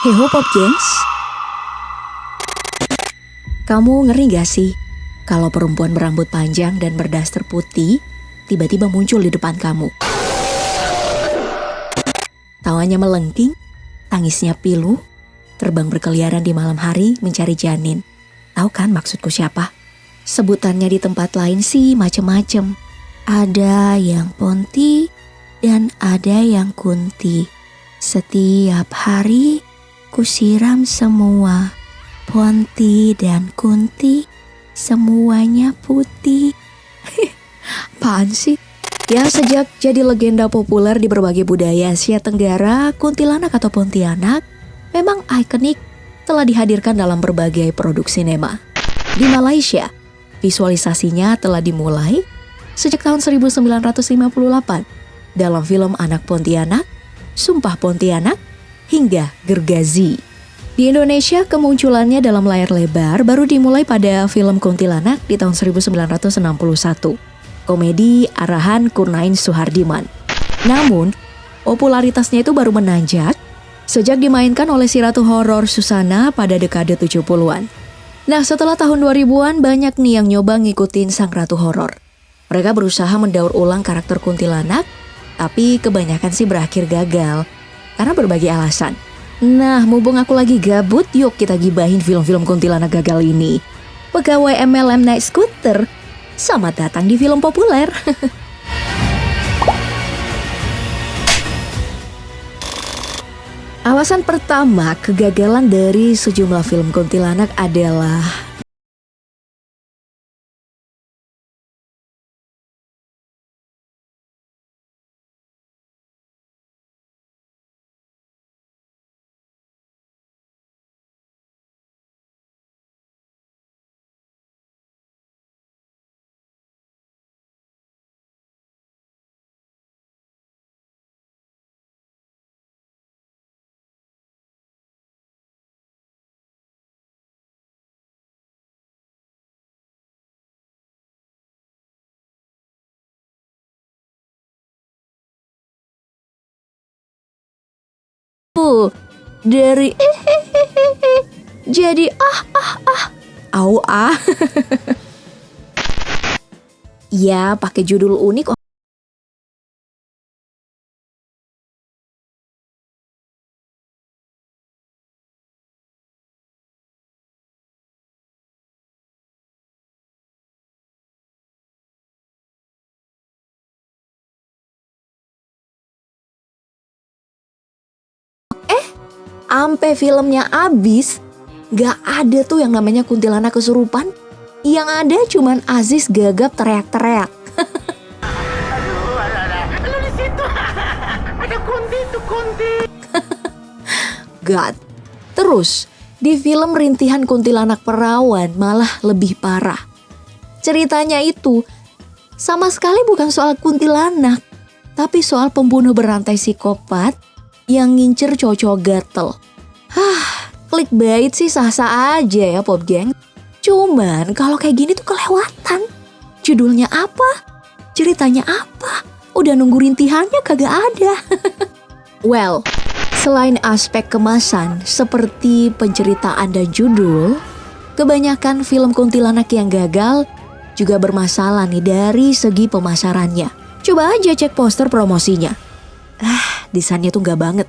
Hey ho Pop Gengs, kamu ngeri gak sih kalau perempuan berambut panjang dan berdaster putih tiba-tiba muncul di depan kamu? Tawanya melengking, tangisnya pilu, terbang berkeliaran di malam hari mencari janin. Tahu kan maksudku siapa? Sebutannya di tempat lain sih macem-macem. Ada yang Ponti dan ada yang Kunti. Setiap hari kusiram semua, Ponti dan Kunti, semuanya putih. Apaan sih? Ya, sejak jadi legenda populer di berbagai budaya Asia Tenggara, kuntilanak atau Pontianak memang ikonik, telah dihadirkan dalam berbagai produk sinema. Di Malaysia, visualisasinya telah dimulai sejak tahun 1958 dalam film Anak Pontianak, Sumpah Pontianak, hingga Gergazi. Di Indonesia, kemunculannya dalam layar lebar baru dimulai pada film Kuntilanak di tahun 1961. Komedi arahan Kurnain Suhardiman. Namun, popularitasnya itu baru menanjak sejak dimainkan oleh si ratu horor Susana pada dekade 70-an. Nah, setelah tahun 2000-an banyak nih yang nyoba ngikutin sang ratu horor. Mereka berusaha mendaur ulang karakter kuntilanak, tapi kebanyakan sih berakhir gagal karena berbagai alasan. Nah, mumpung aku lagi gabut, yuk kita gibahin film-film kuntilanak gagal ini. Pegawai MLM naik skuter, selamat datang di film populer. Alasan pertama kegagalan dari sejumlah film kuntilanak adalah dari jadi au ah. Ya, pakai judul unik. Ampe filmnya abis, gak ada tuh yang namanya kuntilanak kesurupan. Yang ada cuman Aziz gagap teriak-teriak. Lu di situ. Ada Kunti tuh Kunti. God. Terus, di film Rintihan Kuntilanak Perawan malah lebih parah. Ceritanya itu sama sekali bukan soal kuntilanak, tapi soal pembunuh berantai psikopat yang ngincer cowok gatel. Clickbait sih sah-sah aja ya Pop Geng. Cuman kalau kayak gini tuh kelewatan. Judulnya apa? Ceritanya apa? Udah nunggu rintihannya kagak ada. Well, selain aspek kemasan seperti penceritaan dan judul, kebanyakan film kuntilanak yang gagal juga bermasalah nih dari segi pemasarannya. Coba aja cek poster promosinya. Desainnya tuh gak banget,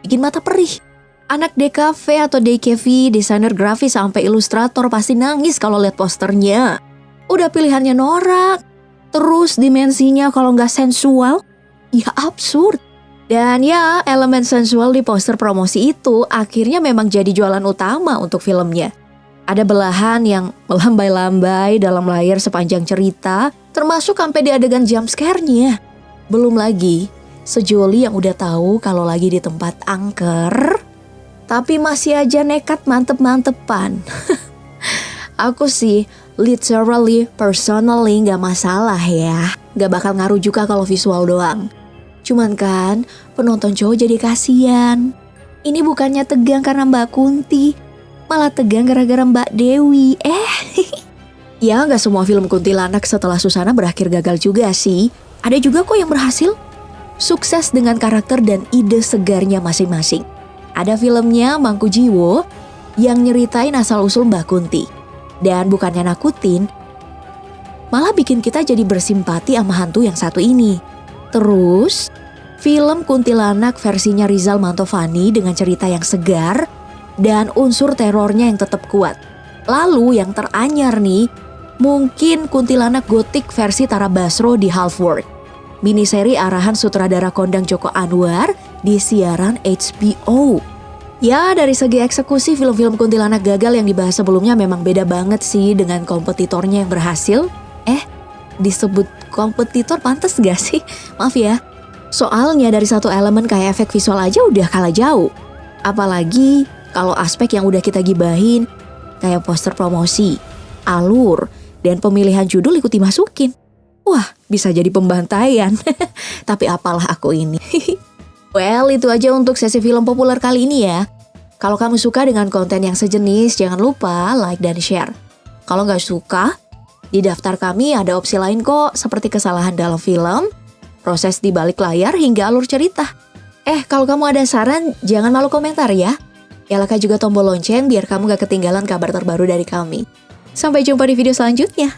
bikin mata perih. Anak DKV atau DKV, desainer grafis sampai ilustrator pasti nangis kalau lihat posternya. Udah pilihannya norak, terus dimensinya kalau nggak sensual, ya absurd. Dan ya, elemen sensual di poster promosi itu akhirnya memang jadi jualan utama untuk filmnya. Ada belahan yang melambai-lambai dalam layar sepanjang cerita, termasuk sampai di adegan jump scare-nya. Belum lagi sejoli yang udah tahu kalau lagi di tempat angker, tapi masih aja nekat mantep-mantepan. Aku sih literally, personally gak masalah ya. Gak bakal ngaruh juga kalau visual doang. Cuman kan penonton cowok jadi kasihan. Ini bukannya tegang karena Mbak Kunti, malah tegang gara-gara Mbak Dewi. Ya gak semua film kuntilanak setelah Susana berakhir gagal juga sih. Ada juga kok yang berhasil. Sukses dengan karakter dan ide segarnya masing-masing. Ada filmnya Mangku Jiwo yang nyeritain asal-usul Mbah Kunti. Dan bukannya nakutin, malah bikin kita jadi bersimpati sama hantu yang satu ini. Terus, film Kuntilanak versinya Rizal Mantovani dengan cerita yang segar dan unsur terornya yang tetap kuat. Lalu yang teranyar nih, mungkin Kuntilanak Gotik versi Tara Basro di Halfword. Miniseri arahan sutradara kondang Joko Anwar di siaran HBO. Ya, dari segi eksekusi film-film kuntilanak gagal yang dibahas sebelumnya memang beda banget sih dengan kompetitornya yang berhasil. Disebut kompetitor pantas gak sih? Maaf ya. Soalnya dari satu elemen kayak efek visual aja udah kalah jauh. Apalagi kalau aspek yang udah kita gibahin kayak poster promosi, alur, dan pemilihan judul ikut dimasukin. Wah, bisa jadi pembantaian. Tapi apalah aku ini. Well, itu aja untuk sesi film populer kali ini ya. Kalau kamu suka dengan konten yang sejenis, jangan lupa like dan share. Kalau nggak suka, di daftar kami ada opsi lain kok, seperti kesalahan dalam film, proses di balik layar, hingga alur cerita. Kalau kamu ada saran, jangan malu komentar ya. Nyalakan juga tombol lonceng biar kamu gak ketinggalan kabar terbaru dari kami. Sampai jumpa di video selanjutnya.